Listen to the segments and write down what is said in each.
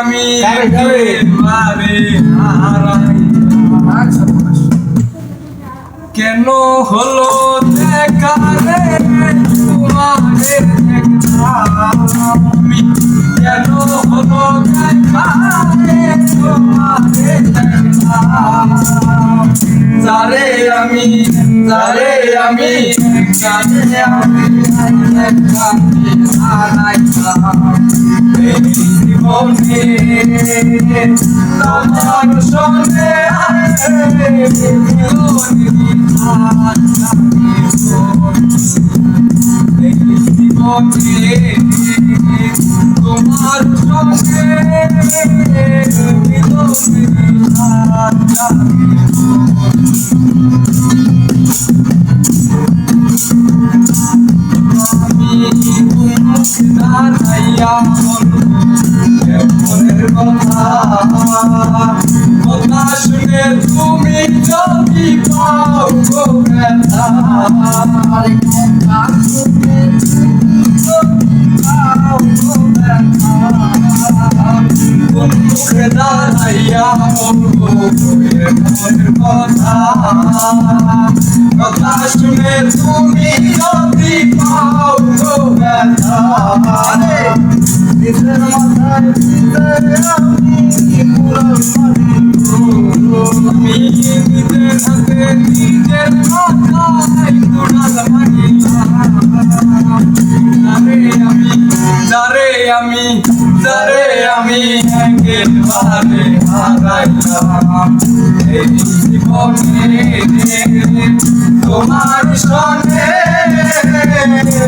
আমি একেবারে হারাই কেন হলো দেখা রে তোমারে আমি কেন হলো দেখা রে তোমারে যারে আমি যারে আমি জীবনে তোমার সঙ্গে তোমার কথা শুনে তুমি যদি পাও গো ব্যথা মুখে দাঁড়াইয়া বলবো মনের কথা কথা শুনে তুমি যদি পাও গো ব্যথা নিজের মাথায় আমি নিজের হাতে নিজের মাথায় কুড়াল মারিলাম যারে আমি একেবারে হারাইলাম এই জীবনে তোমার সঙ্গে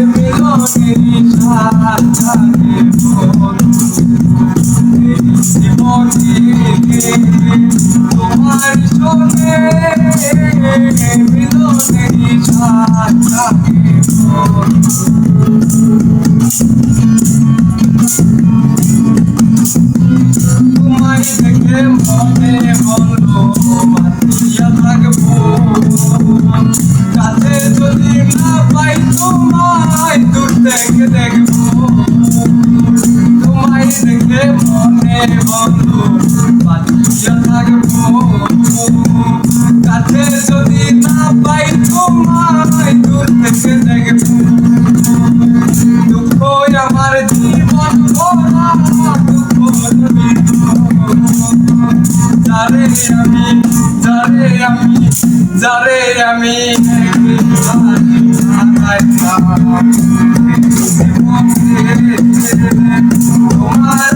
মিলনের স্বাদ জীবনে তোমার সঙ্গে মিলনের স্বাদ তোমায় দেখে মনে হলো মাতিয়া থাকবো কাছে যদি না পাই তোমায় দূর থেকে দেখবো তোমায় দেখে মনে হলো মাতিয়া থাকবো কাছে যদি না পাই তোমায় দূর থেকে দেখবো দুঃখ আমার জীবন ভরা যারে আমি তোমার